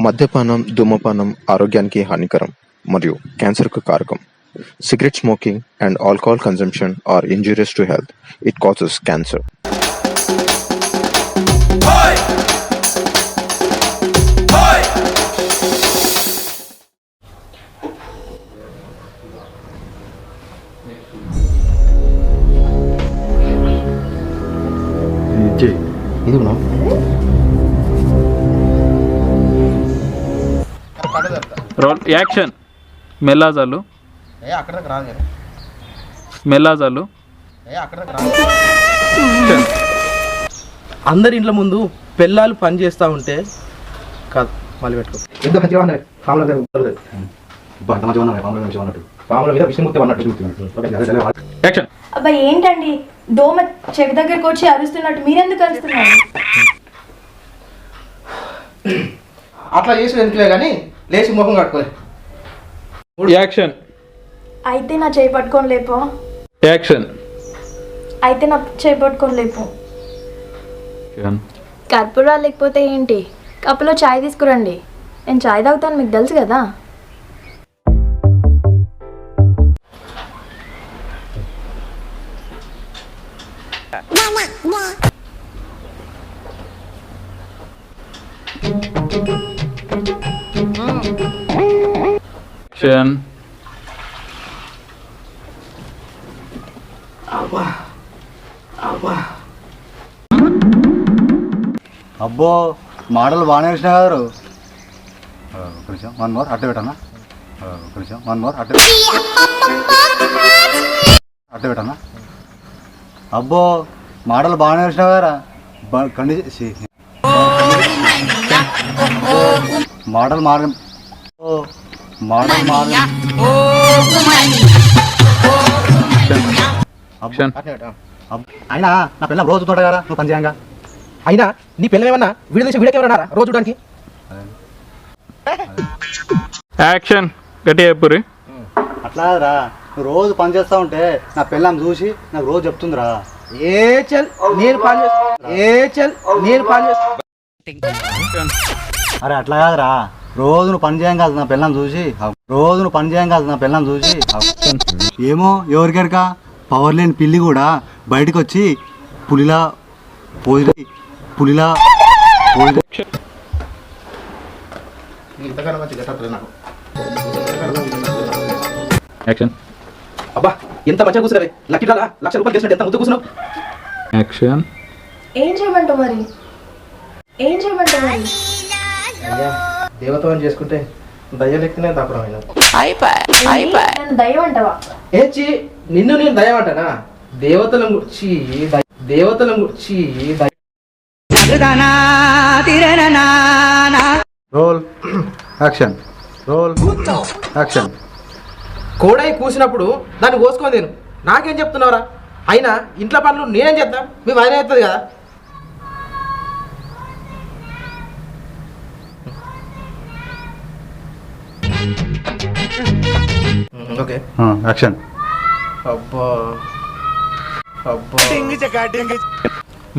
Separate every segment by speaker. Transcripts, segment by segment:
Speaker 1: మద్యపానం, ధూమపానం ఆరోగ్యానికి హానికరం మరియు క్యాన్సర్‌కు కారకం. Cigarette smoking and alcohol consumption are injurious to health. It causes cancer.
Speaker 2: ఇది
Speaker 3: రోల్ యాక్షన్. మెల్లాజాలు మెల్లాజాలు.
Speaker 2: అందరి ఇంట్లో ముందు పిల్లలు పని చేస్తూ ఉంటే కాదు మళ్ళీ పెట్టుకో. ఎంత మంచిగా ఉన్నాయి పాముల మీద విష్ణుమూర్తి అన్నట్టు.
Speaker 3: యాక్షన్.
Speaker 4: అబ్బా ఏంటండి, దోమ చెవి దగ్గరకు వచ్చి అరుస్తున్నట్టు మీరెందుకు అరుస్తున్నారు?
Speaker 2: అట్లా చేసి ఎందుకులే కానీ లేచి ముఖం కట్టుకోలే.
Speaker 3: యాక్షన్.
Speaker 4: అయితే నా చేయి పట్టుకొని లేపో.
Speaker 3: యాక్షన్.
Speaker 4: అయితే నా చేయి పట్టుకొని లేపో. కర్పూరాలు లేకపోతే ఏంటి, కప్పులో చాయ్ తీసుకురండి. నేను చాయ్ తాగుతాను, మీకు తెలుసు కదా.
Speaker 3: యాక్షన్.
Speaker 5: అబ్బో మోడల్ బాగానే వేసినా గారు. కొంచెం 1 more అట్ట పెట్టనా, కొంచెం 1 more అట్ట పెట్టనా. అబ్బో మోడల్ బాగానే వేసినా గారా. మోడల్ మార మోడల్ మార. అయినా నా పిల్లలు రోజు చూస్తుంటా కదా నువ్వు పని చేయంగా.
Speaker 2: అయినా నీ పిల్లలేమన్నా వీడియో తీసి వీడియోకి రోజు చూడడానికి.
Speaker 3: యాక్షన్. గట్టి చెప్పురి.
Speaker 5: అట్లా రా, నువ్వు రోజు పని చేస్తా ఉంటే నా పిల్లని చూసి నాకు రోజు చెప్తుందిరా. అరే అట్లా కాదురా, రోజు నువ్వు పని చేయం కాదు నా పిల్లని చూసి. ఏమో ఎవరికెరక పవర్ లేని పిల్లి కూడా బయటకు వచ్చి పులిలా పోయి.
Speaker 3: యాక్షన్.
Speaker 2: అబ్బా ఎంత మంచిగా కూర్చున్నావే, లక్కీ డ్రాలా ₹1,00,000 చేసినట్టు ఎంత ముద్దు కూర్చున్నావు.
Speaker 3: యాక్షన్.
Speaker 4: ఏం చేయమంటావు మరి?
Speaker 2: అయ్యా దేవతవం చేసుకుంటే దయ్యలెక్కనే తప్పడమైన.
Speaker 4: నన్ను దయ్యం అంటావా?
Speaker 2: ఏచి నిన్ను నేను దయ్యం అంటానా? దేవతల గురించి
Speaker 5: రోల్ యాక్షన్.
Speaker 2: కోడై కూసినప్పుడు దాన్ని కోసుకొని నేను నాకేం చెప్తున్నావురా? అయినా ఇంట్లో పనులు నేనేం చేద్దాం, మీ ఆయన అవుతుంది కదా. Okay
Speaker 5: action.
Speaker 2: అబ్బా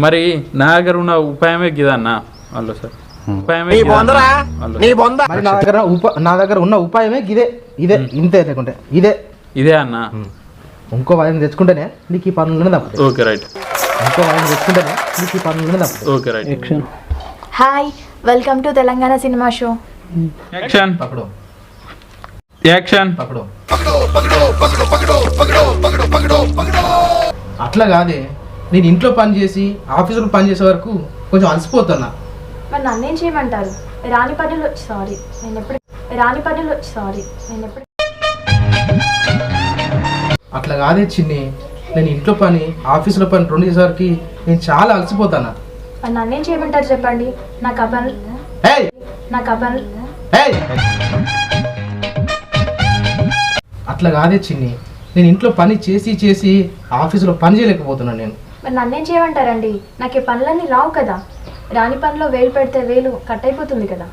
Speaker 3: మరి నా దగ్గర ఉన్న ఉపాయమే గిదన్నా వాళ్ళు సార్.
Speaker 2: మరి నా దగ్గర ఉన్న ఉపాయమే ఇదే ఇంతే. లేకుంటే ఇదే
Speaker 3: అన్న.
Speaker 2: ఇంకో వాయిని తెచ్చుకుంటేనే నీకు ఈ పనులు తప్పదు.
Speaker 3: Okay right. Okay right. Action.
Speaker 4: Hi, welcome to Telangana cinema show.
Speaker 3: Action.
Speaker 2: పకడో.
Speaker 3: యాక్షన్.
Speaker 2: అట్లా కాదే, నేను ఇంట్లో పని చేసి ఆఫీసులో పని చేసే వరకు కొంచెం అలసిపోతున్నా.
Speaker 4: మరి నన్నేం చేయమంటారు? రాని పనులు
Speaker 2: అట్లా కాదే చిన్ని, నేను ఇంట్లో పని ఆఫీసులో పని 2 చేసేసరికి నేను చాలా అలసిపోతానా.
Speaker 4: మరి నన్నేం చేయమంటారు చెప్పండి? నాకు ఆ పనులు
Speaker 2: అట్లా కాదే చిన్ని, నేను ఇంట్లో పని చేసి ఆఫీసులో పని చేయలేకపోతున్నాను నేను.
Speaker 4: మరి నన్నేం చేయమంటారండి? నాకు ఈ పనులన్నీ రావు కదా. రాని పనిలో వేలు పెడితే వేలు కట్ అయిపోతుంది కదా.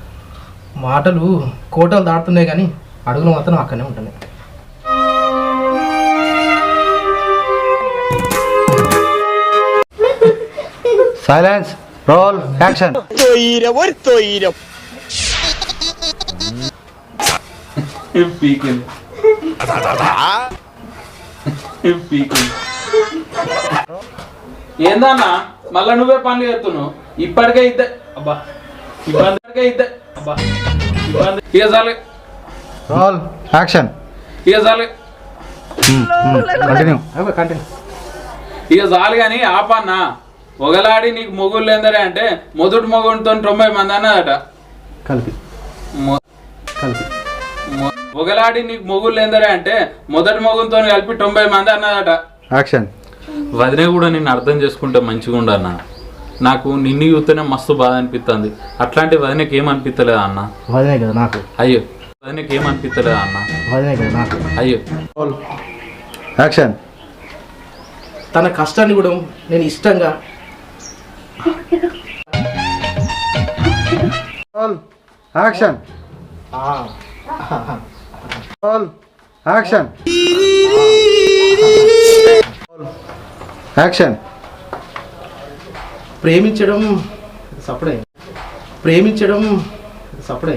Speaker 2: మాటలు కోటలు దాటుతున్నాయి కానీ అడుగులు మాత్రం అక్కడనే ఉంటున్నాయి.
Speaker 5: సైలెన్స్. Roll action.
Speaker 3: పీకింది పీకింది. ఏందన్నా మళ్ళా నువ్వే పనులు చేస్తున్నావు. ఇప్పటికే ఇద్దే అబ్బా ఇబ్బందికే ఇద్దే అబ్బా ఇబ్బంది. ఇక చాలు
Speaker 5: రోల్ యాక్షన్.
Speaker 3: ఇక చాలు
Speaker 5: కంటిన్యూ.
Speaker 2: కంటిన్యూ.
Speaker 3: ఇక చాలు కానీ ఆపన్నా. ఒకలాడి నీకు మొగుళ్ళు లేదరే అంటే మొదటి మొగుడితో 90 మంది అన్నదట.
Speaker 2: కలిపి కలిపి
Speaker 3: ఒకలాడి నీకు మొగుళ్ళు లేదరే అంటే మొదటి మొగుడితో కలిపి 90 మంది అన్నదట.
Speaker 5: యాక్షన్.
Speaker 3: వదిన కూడా నిన్ను అర్థం చేసుకుంటే మంచిగా ఉండన్నా. నాకు నిన్ను చూస్తేనే మస్తు బాధ అనిపిస్తుంది. అట్లాంటి వదినకి ఏమనిపిస్తలేదా అన్న?
Speaker 2: వదిలే కదా నాకు.
Speaker 3: అయ్యో వదినకి ఏమనిపిస్తలేదా అన్న?
Speaker 2: వదిలే కదా నాకు.
Speaker 3: అయ్యో
Speaker 5: రోల్ యాక్షన్.
Speaker 2: తన కష్టాన్ని కూడా నేను ఇష్టంగా
Speaker 5: role action. Role action. Action.
Speaker 2: ప్రేమించడం సపడే ప్రేమించడం సపడే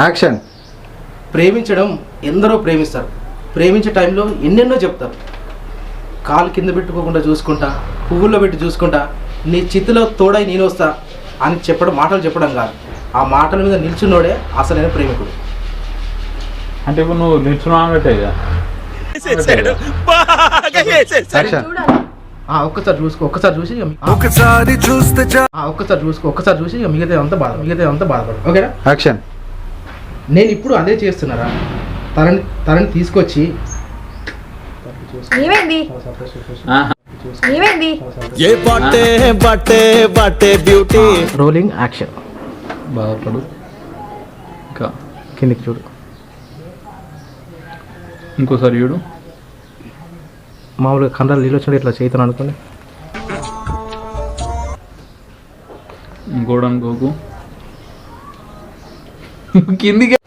Speaker 5: యాక్షన్.
Speaker 2: ప్రేమించడం ఎందరో ప్రేమిస్తారు. ప్రేమించే టైంలో ఎన్నెన్నో చెప్తారు. కాలు కింద పెట్టుకోకుండా చూసుకుంటా, పువ్వుల్లో పెట్టి చూసుకుంటా, నీ చిత్తులో తోడై నేను వస్తా అని చెప్పడం, మాటలు చెప్పడం కాదు. ఆ మాటల మీద నిల్చున్నోడే అసలైన ప్రేమికుడు.
Speaker 3: అంటే ఇప్పుడు నువ్వు నిల్చున్నావు అన్నట్టే కదా.
Speaker 5: యాక్షన్.
Speaker 2: ఒక్కసారి చూసుకో, ఒక్కసారి చూసి ఒక్కసారి చూసి ఇక మిగతా అంతా బాధపడు. ఓకేనా?
Speaker 5: యాక్షన్.
Speaker 2: నేను ఇప్పుడు అదే చేస్తున్నారా. తనని తీసుకొచ్చి
Speaker 4: నీవేంది
Speaker 3: ఆహా.
Speaker 4: నీవేంది
Speaker 6: ये बाटे बाटे बाटे ब्यूटी
Speaker 2: రోలింగ్ యాక్షన్.
Speaker 3: బాధపడు. ఇంకా
Speaker 2: కిందికి చూడు.
Speaker 3: ఇంకోసారి చూడు.
Speaker 2: మామూలుగా కండలు నీళ్ళు వచ్చినట్టు ఇట్లా చేతులు అనుకోండి.
Speaker 3: ఇంకోటి అనుకోకు. కిందికి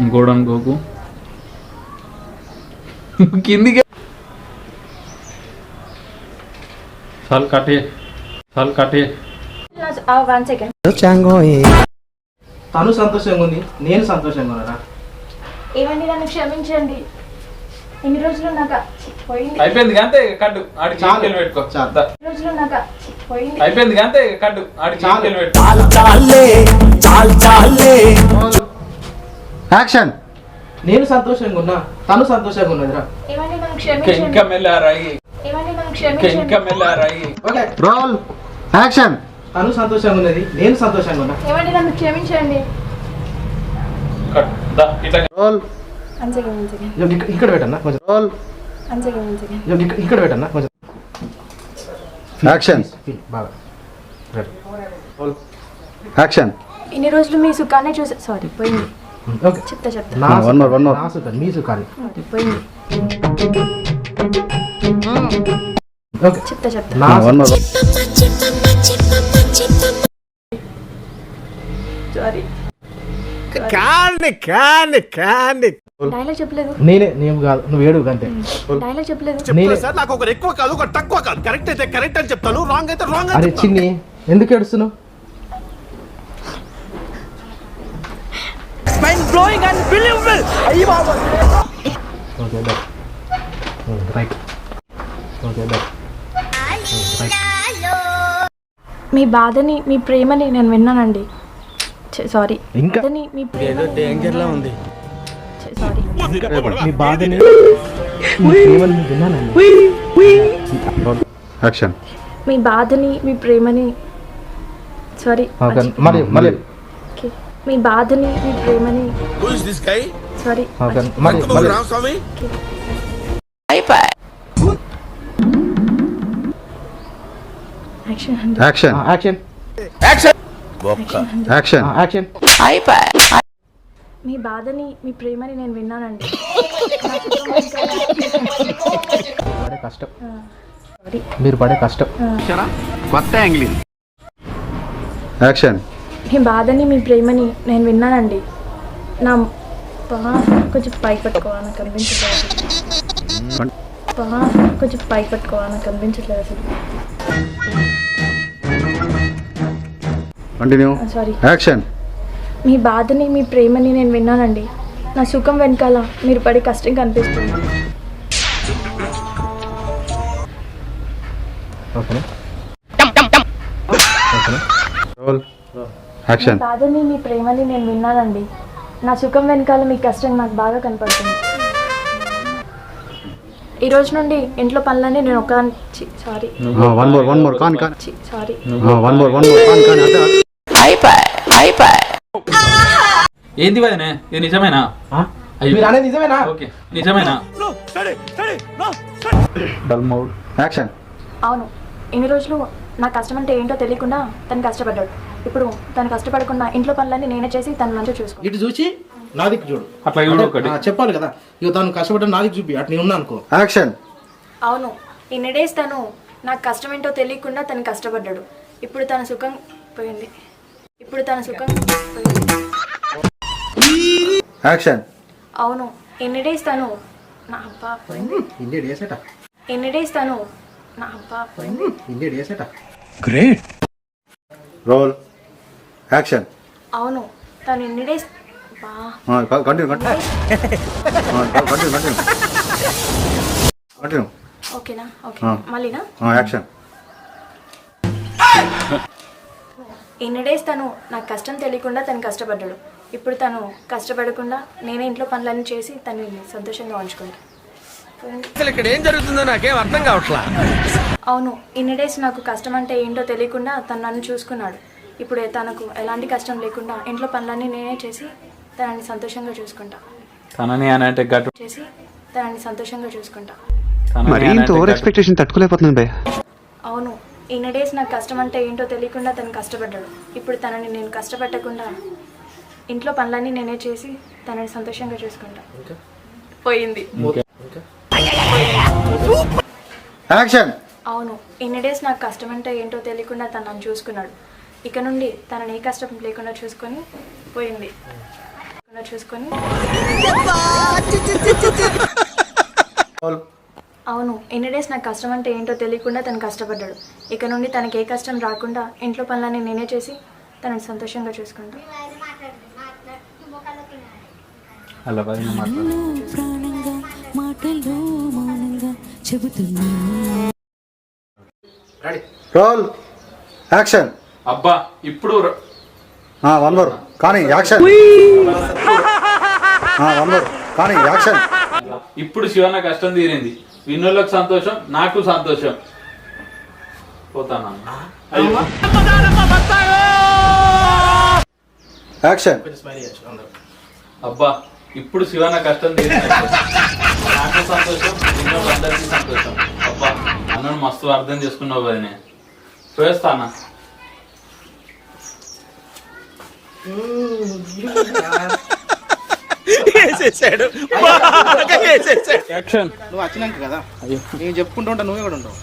Speaker 3: ఇంకోటి అనుకోకు. కిందికి చాలు కట్టే.
Speaker 4: 1 సెకండ్.
Speaker 2: తను సంతోషంగా ఉంది, నేను సంతోషంగా ఉన్నారా.
Speaker 4: ఏమండి నన్ను క్షమించండి. ఎన్ని రోజులు నాకు పోయింది.
Speaker 3: అయిపోయింది అంతే కట్టు ఆడి చాలు పెట్టుకో.
Speaker 2: చాలు.
Speaker 4: రోజులు నాకు పోయింది.
Speaker 3: అయిపోయింది అంతే కట్టు ఆడి
Speaker 2: చాలు.
Speaker 3: చాలు పెట్టుకో.
Speaker 6: चाल चाले
Speaker 5: యాక్షన్.
Speaker 2: నేను సంతోషంగా ఉన్నా, తను సంతోషంగా ఉన్నదిరా.
Speaker 4: ఏమండి నన్ను
Speaker 3: ఇంకా
Speaker 4: క్షమించండి.
Speaker 3: మెల్లారాయి.
Speaker 4: ఏమండి నన్ను
Speaker 3: ఇంకా
Speaker 4: క్షమించండి.
Speaker 3: మెల్లారాయి.
Speaker 2: ఓకే.
Speaker 5: Role action.
Speaker 2: తను సంతోషంగా ఉన్నది, నేను సంతోషంగా ఉన్నా.
Speaker 4: ఏమండి నన్ను క్షమించండి.
Speaker 3: కట్టు. దా, ఇట్లా
Speaker 5: రోల్
Speaker 4: 1 సెకండ్ 1 సెకండ్
Speaker 2: ఇక్కడ పెట్టన్నా కొంచెం.
Speaker 5: Roll
Speaker 4: 1 second 1 second.
Speaker 2: ఇక్కడ పెట్టన్నా కొంచెం.
Speaker 5: యాక్షన్.
Speaker 2: బాగా
Speaker 5: రోల్ యాక్షన్.
Speaker 4: ఇన్ని రోజులు మీ సుఖాన్ని చూసా. సారీ పోయింది.
Speaker 2: ఓకే.
Speaker 4: చెప్తా
Speaker 2: నా
Speaker 5: One more, one more.
Speaker 2: నా సుఖం, మీ సుఖాన్ని.
Speaker 4: పోయింది.
Speaker 2: ఓకే.
Speaker 4: చెప్తా
Speaker 2: నా
Speaker 5: వన్ మోర్.
Speaker 4: సారీ. డైలాగ్ చెప్పలేదు.
Speaker 2: నేను కాదు, నువ్వు ఏడు అంతే.
Speaker 4: డైలాగ్ చెప్పలేదు.
Speaker 2: నేనే.
Speaker 6: సార్ నాకు ఒకరు ఎక్కువ కాదు ఒకరు తక్కువ కాదు కరెక్ట్ అయితే కరెక్ట్ అని చెప్తాను రాంగ్ అయితే రాంగ్
Speaker 2: అరే చిన్ని, ఎందుకు ఏడుస్తున్నావు?
Speaker 6: బ్లోయింగ్ అండ్ బిలీవబుల్ అయ్యి బాబా
Speaker 2: okay done. Right. Okay done.
Speaker 4: మీ బాధని మీ ప్రేమని నేను విన్నానండి. సారీ.
Speaker 2: ఇంకా
Speaker 4: బాధని మీ ప్రేమని
Speaker 6: డేంజర్ లా ఉంది
Speaker 4: సారీ.
Speaker 2: మీ బాధని, మీ ప్రేమని విన్నానండి.
Speaker 5: యాక్షన్.
Speaker 4: మీ బాధని మీ ప్రేమని సారీ.
Speaker 2: ఓకే. మరి మరి
Speaker 4: ఓకే. మీ బాధని మీ ప్రేమని
Speaker 6: who is this guy
Speaker 4: sorry.
Speaker 2: Okay. మరి మరి
Speaker 6: రామస్వామి
Speaker 4: యాక్షన్ అండి.
Speaker 5: యాక్షన్.
Speaker 2: యాక్షన్.
Speaker 5: యాక్షన్.
Speaker 2: యాక్షన్.
Speaker 4: మీ బాధని మీ ప్రేమని నేను విన్నానండి.
Speaker 2: పడే కష్టం,
Speaker 4: సారీ.
Speaker 2: మీరు పడే కష్టం.
Speaker 5: యాక్షన్.
Speaker 4: మీ బాధని మీ ప్రేమని నేను విన్నానండి. నా కొంచెం పైకి పట్టుకోవాలని కనిపించట్లేదు అసలు. కొంచెం పైకి పట్టుకోవాలని కనిపించట్లేదు అసలు.
Speaker 5: కంటిన్యూ.
Speaker 4: సారీ.
Speaker 5: యాక్షన్.
Speaker 4: మీ బాధని మీ ప్రేమని నేను విన్నానండి. నా సుఖం వెనకాల మీరు పడే కష్టం కనిపిస్తుంది.
Speaker 5: Role action.
Speaker 4: మీ బాధని మీ ప్రేమని నేను విన్నానండి. నా సుఖం వెనకాల మీ కష్టం నాకు బాగా కనపడుతుంది. ఈ రోజు నుండి ఇంట్లో పనులన్నీ నేను ఒక సారీ
Speaker 5: వన్ మోర్ కాన్
Speaker 4: సారీ
Speaker 5: వన్ మోర్ కాన్
Speaker 3: ఏంది వదినే, ఇది నిజమేనా? అయ్యో.
Speaker 2: మీరు అనేది నిజమేనా?
Speaker 3: ఓకే, నిజమేనా?
Speaker 5: యాక్షన్.
Speaker 4: అవును, ఇన్ని రోజులు నా కష్టం అంటే ఏంటో తెలియకుండా తను కష్టపడ్డాడు. ఇప్పుడు తను కష్టపడకుండా ఇంట్లో పనులన్నీ నేనే చేసి తను మంచిగా చూసుకో.
Speaker 2: ఇటు చూసి నా దిక్కు చూడు.
Speaker 3: అట్లా చూడు ఒకటి.
Speaker 2: చెప్పాలి కదా, ఇక తను కష్టపడ్డా నా దిక్కు చూపి. అటు నేను ఉన్నా అనుకో.
Speaker 5: యాక్షన్.
Speaker 4: అవును, ఇన్ని డేస్ తను నాకు కష్టం ఏంటో తెలియకుండా తను కష్టపడ్డాడు. ఇప్పుడు తన సుఖం పోయింది.
Speaker 5: యాక్షన్.
Speaker 4: అవును, ఎన్ని డేస్ తను నా అబ్బా పోయింది.
Speaker 2: ఇండియా డేసేట
Speaker 4: ఎన్ని డేస్ తను నా అబ్బా పోయింది.
Speaker 2: ఇండియా డేసేట.
Speaker 5: Roll action.
Speaker 4: అవును, తను ఎన్ని డేస్
Speaker 5: కంటిన్యూ.
Speaker 4: ఓకేనా? ఓకే, మళ్ళీనా?
Speaker 5: యాక్షన్.
Speaker 4: ఎన్ని డేస్ తను నాకు కష్టం తెలియకుండా తను కష్టపడ్డాడు. ఇప్పుడు తను కష్టపడకుండా నేనే ఇంట్లో పనులన్నీ చేసి తను సంతోషంగా ఉంచుకుంటాను.
Speaker 6: ఇక్కడ ఏం జరుగుతుందో నాకేం అర్థం కావట్లా.
Speaker 4: అవును, ఇన్ని డేస్ నాకు కష్టం అంటే ఏంటో తెలియకుండా తను నన్ను చూసుకున్నాడు. ఇప్పుడు తనకు ఎలాంటి కష్టం లేకుండా ఇంట్లో పనులన్నీ నేనే చేసి తనని సంతోషంగా చూసుకుంటా.
Speaker 3: తనని అని అంటే గట్టు
Speaker 7: మరి ఇంత ఓవర్ ఎక్స్పెక్టేషన్ తట్టుకోలేకపోతున్నాను భయ్య.
Speaker 4: అవును, ఇన్ని డేస్ నాకు కష్టం అంటే ఏంటో తెలియకుండా తను కష్టపడ్డాడు. ఇప్పుడు తనని నేను కష్టపెట్టకుండా ఇంట్లో పనులన్నీ నేనే చేసి తనని సంతోషంగా చూసుకుంటా. పోయింది.
Speaker 5: యాక్షన్.
Speaker 4: అవును, ఇన్ని డేస్ నాకు కష్టం అంటే ఏంటో తెలియకుండా తను నన్ను చూసుకున్నాడు. ఇక నుండి తనని ఏ కష్టం లేకుండా చూసుకొని పోయింది. అవును, ఎన్ని డేస్ నాకు కష్టం అంటే ఏంటో తెలియకుండా తను కష్టపడ్డాడు. ఇక నుండి తనకి ఏ కష్టం రాకుండా ఇంట్లో పనులన్నీ నేనే చేసి తనని సంతోషంగా చూసుకుంటా.
Speaker 3: అలా వదిన మాట్లాడు.
Speaker 5: Role action.
Speaker 3: అబ్బా ఇప్పుడు
Speaker 5: వన్ మోర్ కానీ యాక్షన్. వన్ మోర్ కానీ యాక్షన్.
Speaker 3: ఇప్పుడు శివన్న కష్టం తీరింది. విన్నోళ్ళకి సంతోషం, నాకు సంతోషం. పోతాను.
Speaker 5: యాక్షన్.
Speaker 3: అబ్బా ఇప్పుడు శివన్న కష్టం తీరింది. నాకు సంతోషం, విన్నోళ్ళందరికీ సంతోషం. అబ్బా అన్నను మస్తు అర్థం చేసుకున్నావు వదినే. పోయేస్తానా?
Speaker 6: వేసేసాడు, బాగా వేసేసాడు.
Speaker 3: యాక్షన్.
Speaker 2: నువ్వు వచ్చినాక కదా నేను చెప్పుకుంటూ ఉంటా, నువ్వే కూడా ఉంటావు.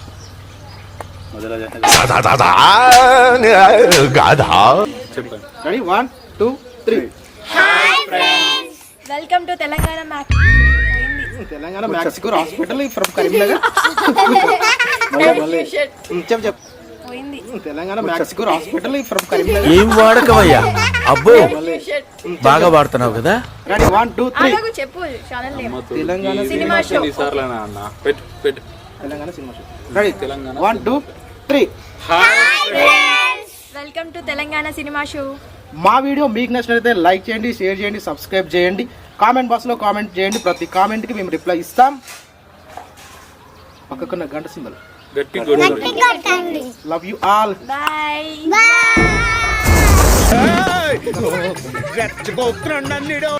Speaker 3: చెప్పండి.
Speaker 2: Ready, 1 2 3.
Speaker 4: Welcome to Telangana
Speaker 2: Telangana Maxicare hospital from Karimnagar. చెప్పు. Telangana Maxicare hospital from Karimnagar.
Speaker 6: ఏం వాడకవయ్యా, అబ్బో బాగా వాడుతున్నావు కదా.
Speaker 2: రెడీ, 1 2 3.
Speaker 4: చెప్పు.
Speaker 2: Telangana
Speaker 4: cinema show.
Speaker 3: ఎన్నిసార్లు అన్న పెట్టు పెట్టు.
Speaker 2: Telangana cinema show. Ready,
Speaker 3: Telangana
Speaker 2: 1 2 3.
Speaker 4: Welcome to Telangana cinema show.
Speaker 2: మా వీడియో మీకు నచ్చినట్లయితే లైక్ చేయండి, షేర్ చేయండి, సబ్స్క్రైబ్ చేయండి. కామెంట్ బాక్స్లో కామెంట్ చేయండి. ప్రతి కామెంట్కి మేము రిప్లై ఇస్తాం. పక్కకున్న గంట సింబల్
Speaker 3: గట్టి
Speaker 2: లవ్ యూ ఆల్.
Speaker 4: బాయ్.
Speaker 6: రెచ్చగొక్కున్నాడు నన్ను.